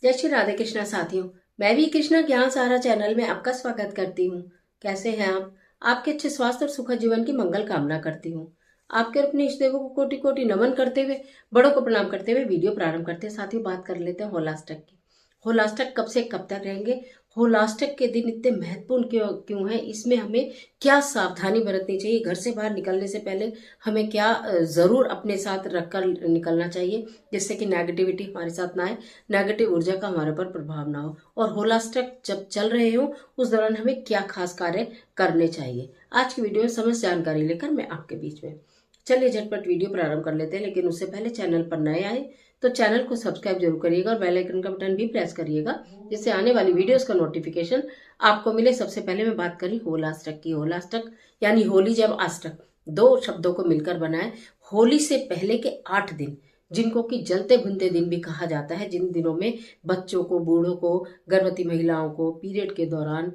जय श्री राधे कृष्णा साथियों। मैं भी कृष्णा ज्ञान सारा चैनल में आपका स्वागत करती हूँ। कैसे हैं आप? आपके अच्छे स्वास्थ्य और सुखद जीवन की मंगल कामना करती हूँ। आपके और अपने इष्ट देवों को कोटि कोटि नमन करते हुए, बड़ों को प्रणाम करते हुए वीडियो प्रारंभ करते हैं। साथियों, बात कर लेते हैं होलाष्टक की। होलाष्टक कब से कब तक रहेंगे? होलाष्टक के दिन इतने महत्वपूर्ण क्यों क्यों है? इसमें हमें क्या सावधानी बरतनी चाहिए? घर से बाहर निकलने से पहले हमें क्या जरूर अपने साथ रखकर निकलना चाहिए, जिससे कि नेगेटिविटी हमारे साथ ना आए, नेगेटिव ऊर्जा का हमारे पर प्रभाव ना हो। और होलाष्टक जब चल रहे हो उस दौरान हमें क्या खास कार्य करने चाहिए, आज की वीडियो में समस्त जानकारी लेकर मैं आपके बीच में। चलिए झटपट वीडियो प्रारंभ कर लेते हैं, लेकिन उससे पहले चैनल पर नए आए तो चैनल को सब्सक्राइब जरूर करिएगा और बेल आइकन का बटन भी प्रेस करिएगा, जिससे आने वाली वीडियोस का नोटिफिकेशन आपको मिले। सबसे पहले मैं बात करी होलाष्टक की। होलाष्टक यानी होली जब अष्टक, दो शब्दों को मिलकर बना है। होली से पहले के 8 दिन, जिनको कि जलते भुनते दिन भी कहा जाता है, जिन दिनों में बच्चों को, बूढ़ों को, गर्भवती महिलाओं को पीरियड के दौरान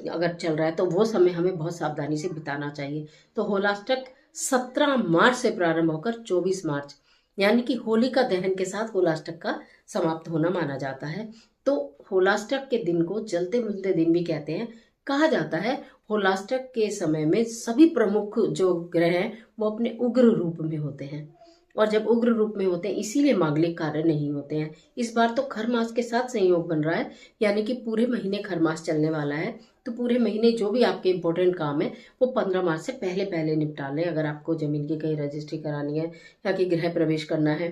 अगर चल रहा है तो वो समय हमें बहुत सावधानी से बिताना चाहिए। तो होलाष्टक 17 मार्च से प्रारंभ होकर 24 मार्च, यानी कि होली का दहन के साथ होलाष्टक का समाप्त होना माना जाता है। तो होलाष्टक के दिन को जलते भुनते दिन भी कहते हैं। कहा जाता है होलाष्टक के समय में सभी प्रमुख जो ग्रह हैं वो अपने उग्र रूप में होते हैं, और जब उग्र रूप में होते हैं इसीलिए मांगलिक कार्य नहीं होते हैं। इस बार तो खर मास के साथ संयोग बन रहा है, यानी कि पूरे महीने खर मास चलने वाला है। तो पूरे महीने जो भी आपके इंपॉर्टेंट काम है वो 15 मार्च से पहले पहले निपटा लें। अगर आपको जमीन की कहीं रजिस्ट्री करानी है, या कि गृह प्रवेश करना है,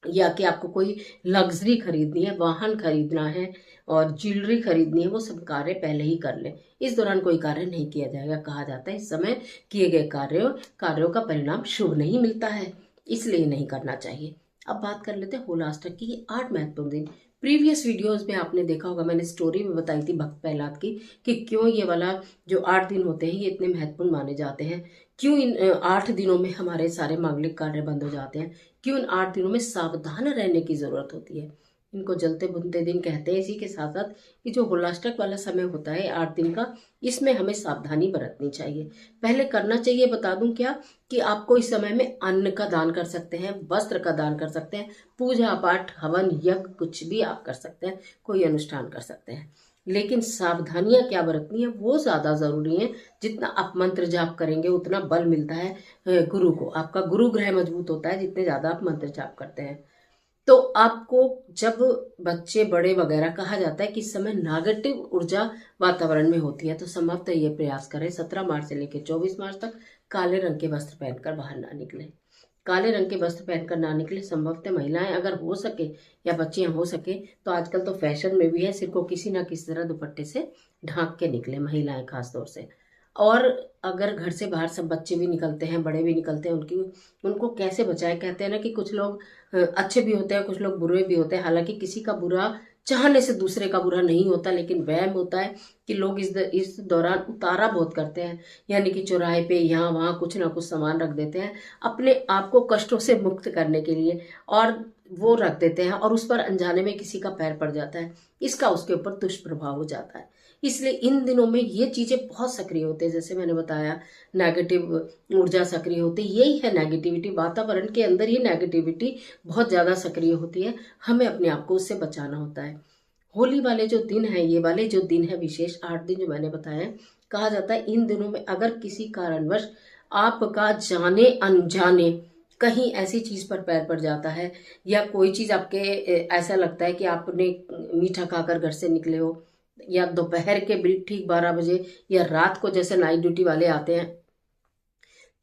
या कि आपको कोई लग्जरी खरीदनी है, वाहन खरीदना है और ज्वेलरी खरीदनी है, वो सब कार्य पहले ही कर लें। इस दौरान कोई कार्य नहीं किया जाएगा। कहा जाता है इस समय किए गए कार्यों का परिणाम शुभ नहीं मिलता है, इसलिए नहीं करना चाहिए। अब बात कर लेते हैं होलाष्टक की। ये 8 महत्वपूर्ण दिन, प्रीवियस वीडियोस में आपने देखा होगा, मैंने स्टोरी में बताई थी भक्त प्रहलाद की कि क्यों ये वाला जो 8 दिन होते हैं ये इतने महत्वपूर्ण माने जाते हैं। क्यों इन 8 दिनों में हमारे सारे मांगलिक कार्य बंद हो जाते हैं, क्यों इन 8 दिनों में सावधान रहने की जरूरत होती है। इनको जलते भुनते दिन कहते हैं। इसी के साथ साथ ये जो होलाष्टक वाला समय होता है 8 दिन का, इसमें हमें सावधानी बरतनी चाहिए। पहले करना चाहिए बता दूं क्या, कि आपको इस समय में अन्न का दान कर सकते हैं, वस्त्र का दान कर सकते हैं, पूजा पाठ, हवन, यज्ञ कुछ भी आप कर सकते हैं, कोई अनुष्ठान कर सकते हैं। लेकिन सावधानियां क्या बरतनी है वो ज्यादा जरूरी है। जितना आप मंत्र जाप करेंगे उतना बल मिलता है गुरु को। आपका गुरु ग्रह मजबूत होता है जितने ज्यादा आप मंत्र जाप करते हैं। तो आपको जब बच्चे बड़े वगैरह, कहा जाता है कि इस समय नेगेटिव ऊर्जा वातावरण में होती है, तो संभवतः ये प्रयास करें 17 मार्च से लेकर 24 मार्च तक काले रंग के वस्त्र पहनकर बाहर ना निकले। काले रंग के वस्त्र पहनकर ना निकले। संभवतः महिलाएं अगर हो सके या बच्चियां हो सके तो आजकल तो फैशन में भी है, सिर को किसी ना किसी तरह दुपट्टे से ढांक के निकले, महिलाएं खास तौर से। और अगर घर से बाहर सब बच्चे भी निकलते हैं, बड़े भी निकलते हैं, उनको कैसे बचाएं? कहते हैं ना कि कुछ लोग अच्छे भी होते हैं, कुछ लोग बुरे भी होते हैं। हालांकि किसी का बुरा चाहने से दूसरे का बुरा नहीं होता, लेकिन वहम होता है कि लोग इस दौरान उतारा बहुत करते हैं, यानी कि चौराहे पे यहाँ वहाँ कुछ ना कुछ सामान रख देते हैं अपने आप को कष्टों से मुक्त करने के लिए, और वो रख देते हैं और उस पर अनजाने में किसी का पैर पड़ जाता है, इसका उसके ऊपर दुष्प्रभाव हो जाता है। इसलिए इन दिनों में ये चीजें बहुत सक्रिय होते हैं। जैसे मैंने बताया, नेगेटिव ऊर्जा सक्रिय होती है, यही है नेगेटिविटी। वातावरण के अंदर ही नेगेटिविटी बहुत ज्यादा सक्रिय होती है, हमें अपने आप को उससे बचाना होता है। होली वाले जो दिन है, ये वाले जो दिन है विशेष 8 दिन जो मैंने बताया, कहा जाता है इन दिनों में अगर किसी कारणवश आपका जाने अनजाने कहीं ऐसी चीज पर पैर पड़ जाता है, या कोई चीज आपके ऐसा लगता है कि आपने मीठा खाकर घर से निकले हो, या दोपहर के ठीक 12 बजे, या रात को जैसे नाइट ड्यूटी वाले आते हैं,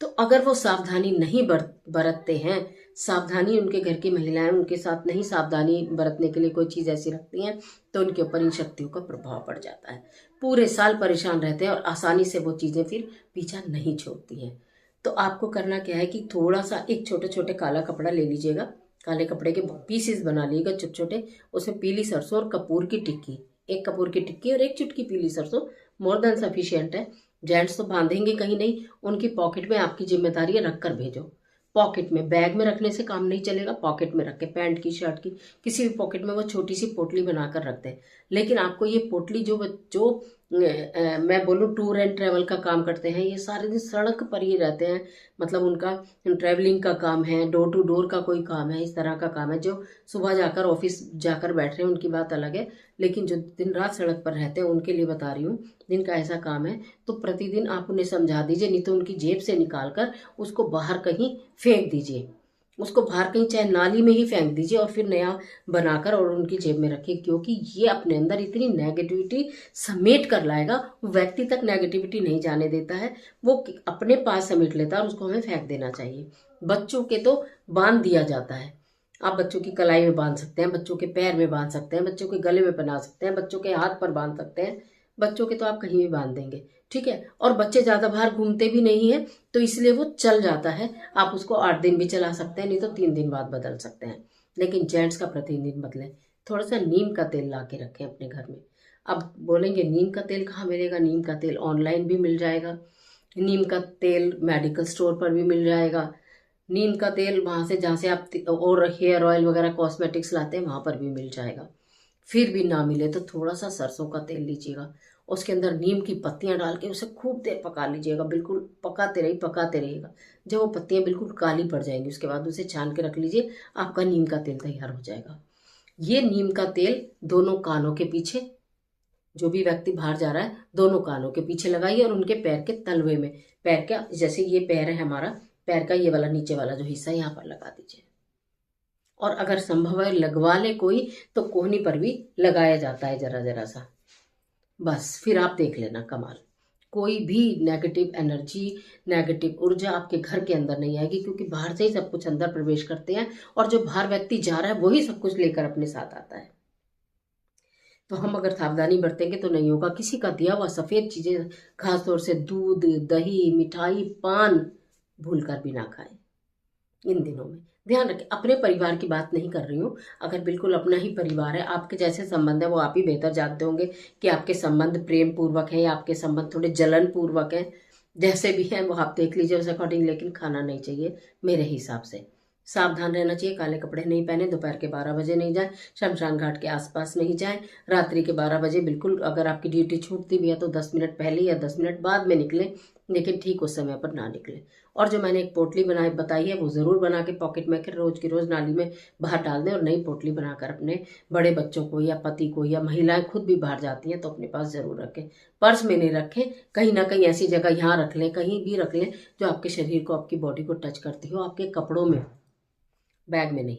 तो अगर वो सावधानी नहीं बरतते हैं, सावधानी उनके घर की महिलाएं उनके साथ नहीं सावधानी बरतने के लिए कोई चीज ऐसी रखती हैं, तो उनके ऊपर इन शक्तियों का प्रभाव पड़ जाता है। पूरे साल परेशान रहते हैं और आसानी से वो चीजें फिर पीछा नहीं छोड़ती हैं। तो आपको करना क्या है कि थोड़ा सा एक छोटे छोटे काला कपड़ा ले लीजिएगा, काले कपड़े के पीसेस बना लीजिएगा छोटे छोटे, उसमें पीली सरसों और कपूर की टिक्की, एक कपूर की टिक्की और एक चुटकी पीली सरसों मोर देन सफिशियंट है। जेंट्स तो बांधेंगे कहीं नहीं, उनकी पॉकेट में आपकी जिम्मेदारी है, रख कर भेजो। पॉकेट में, बैग में रखने से काम नहीं चलेगा, पॉकेट में रख के, पैंट की, शर्ट की, किसी भी पॉकेट में वो छोटी सी पोटली बनाकर रख दे। लेकिन आपको ये पोटली जो मैं बोलूँ टूर एंड ट्रैवल का काम करते हैं, ये सारे दिन सड़क पर ही रहते हैं। मतलब उनका ट्रैवलिंग का काम है, डोर टू डोर का कोई काम है, इस तरह का काम है। जो सुबह जाकर ऑफिस जाकर बैठ रहे हैं उनकी बात अलग है, लेकिन जो दिन रात सड़क पर रहते हैं उनके लिए बता रही हूँ, जिनका ऐसा काम है, तो प्रतिदिन आप उन्हें समझा दीजिए, नहीं तो उनकी जेब से निकाल कर उसको बाहर कहीं फेंक दीजिए। उसको बाहर कहीं चाहे नाली में ही फेंक दीजिए और फिर नया बनाकर और उनकी जेब में रखिए, क्योंकि ये अपने अंदर इतनी नेगेटिविटी समेट कर लाएगा। वो व्यक्ति तक नेगेटिविटी नहीं जाने देता है, वो अपने पास समेट लेता है और उसको हमें फेंक देना चाहिए। बच्चों के तो बांध दिया जाता है, आप बच्चों की कलाई में बांध सकते हैं, बच्चों के पैर में बांध सकते हैं, बच्चों के गले में पहना सकते हैं, बच्चों के हाथ पर बांध सकते हैं, बच्चों के तो आप कहीं भी बांध देंगे, ठीक है। और बच्चे ज़्यादा बाहर घूमते भी नहीं है, तो इसलिए वो चल जाता है। आप उसको 8 दिन भी चला सकते हैं, नहीं तो 3 दिन बाद बदल सकते हैं। लेकिन जेंट्स का प्रतिदिन बदलें। थोड़ा सा नीम का तेल ला के रखें अपने घर में। अब बोलेंगे नीम का तेल कहाँ मिलेगा? नीम का तेल ऑनलाइन भी मिल जाएगा, नीम का तेल मेडिकल स्टोर पर भी मिल जाएगा, नीम का तेल वहाँ से जहाँ से आप और हेयर ऑयल वगैरह कॉस्मेटिक्स लाते हैं वहाँ पर भी मिल जाएगा। फिर भी ना मिले तो थोड़ा सा सरसों का तेल लीजिएगा, उसके अंदर नीम की पत्तियां डाल के उसे खूब देर पका लीजिएगा, बिल्कुल पकाते रहिएगा। जब वो पत्तियां बिल्कुल काली पड़ जाएंगी उसके बाद उसे छान के रख लीजिए, आपका नीम का तेल तैयार हो जाएगा। ये नीम का तेल दोनों कानों के पीछे, जो भी व्यक्ति बाहर जा रहा है दोनों कानों के पीछे लगाइए और उनके पैर के तलवे में, पैर का जैसे ये पैर है हमारा, पैर का ये वाला नीचे वाला जो हिस्सा है यहाँ पर लगा दीजिए। और अगर संभव है लगवा ले कोई तो कोहनी पर भी लगाया जाता है जरा जरा सा, बस फिर आप देख लेना कमाल। कोई भी नेगेटिव एनर्जी, नेगेटिव ऊर्जा आपके घर के अंदर नहीं आएगी, क्योंकि बाहर से ही सब कुछ अंदर प्रवेश करते हैं और जो बाहर व्यक्ति जा रहा है वही सब कुछ लेकर अपने साथ आता है। तो हम अगर सावधानी बरतेंगे तो नहीं होगा। किसी का दिया हुआ सफेद चीजें, खासतौर से दूध, दही, मिठाई, पान भूल कर भी ना खाएं इन दिनों में। ध्यान रखें, अपने परिवार की बात नहीं कर रही हूँ, अगर बिल्कुल अपना ही परिवार है, आपके जैसे संबंध है, वो आप ही बेहतर जानते होंगे कि आपके संबंध प्रेम पूर्वक हैं या आपके संबंध थोड़े जलन पूर्वक हैं। जैसे भी हैं वो आप देख लीजिए उस अकॉर्डिंग, लेकिन खाना नहीं चाहिए मेरे हिसाब से। सावधान रहना चाहिए, काले कपड़े नहीं पहने, दोपहर के 12 बजे नहीं जाए, शमशान घाट के आसपास नहीं जाए, रात्रि के 12 बजे बिल्कुल, अगर आपकी ड्यूटी छूटती भी है तो 10 मिनट पहले या 10 मिनट बाद में निकले, लेकिन ठीक उस समय पर ना निकले। और जो मैंने एक पोटली बताई है वो ज़रूर बना के पॉकेट में कर रोज की रोज नाली में बाहर डाल दें, और नई पोटली बनाकर अपने बड़े बच्चों को या पति को, या महिलाएं खुद भी बाहर जाती हैं तो अपने पास ज़रूर रखें। पर्स में नहीं रखें, कहीं ना कहीं ऐसी जगह यहाँ रख लें, कहीं भी रख लें जो आपके शरीर को, आपकी बॉडी को टच करती हो, आपके कपड़ों में, बैग में नहीं।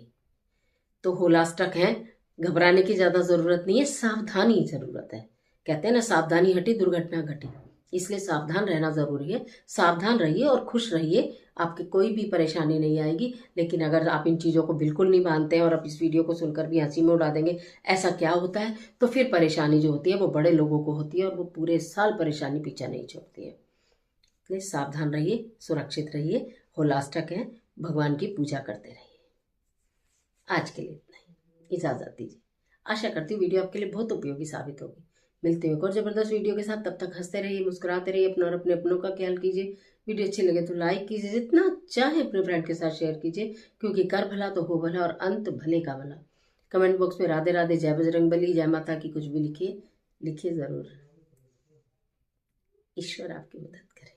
तो होलास्टक है, घबराने की ज़्यादा ज़रूरत नहीं है, सावधानी ज़रूरत है। कहते हैं ना, सावधानी हटी दुर्घटना घटी, इसलिए सावधान रहना ज़रूरी है। सावधान रहिए और खुश रहिए, आपकी कोई भी परेशानी नहीं आएगी। लेकिन अगर आप इन चीज़ों को बिल्कुल नहीं मानते हैं और आप इस वीडियो को सुनकर भी हंसी में उड़ा देंगे ऐसा क्या होता है, तो फिर परेशानी जो होती है वो बड़े लोगों को होती है और वो पूरे साल परेशानी पीछा नहीं छोड़ती है। इसलिए सावधान रहिए, सुरक्षित रहिए, होलास्टक है, भगवान की पूजा करते रहिए। आज के लिए इतना ही, इजाज़त दीजिए। आशा करती हूँ वीडियो आपके लिए बहुत उपयोगी साबित होगी। मिलते हैं एक और ज़बरदस्त वीडियो के साथ, तब तक हंसते रहिए, मुस्कुराते रहिए, अपना और अपने अपनों का ख्याल कीजिए। वीडियो अच्छी लगे तो लाइक कीजिए, जितना चाहे अपने फ्रेंड के साथ शेयर कीजिए, क्योंकि कर भला तो हो भला और अंत भले का भला। कमेंट बॉक्स में राधे राधे, जय बजरंगबली, जय माता की कुछ भी लिखिए, लिखिए ज़रूर। ईश्वर आपकी मदद करे।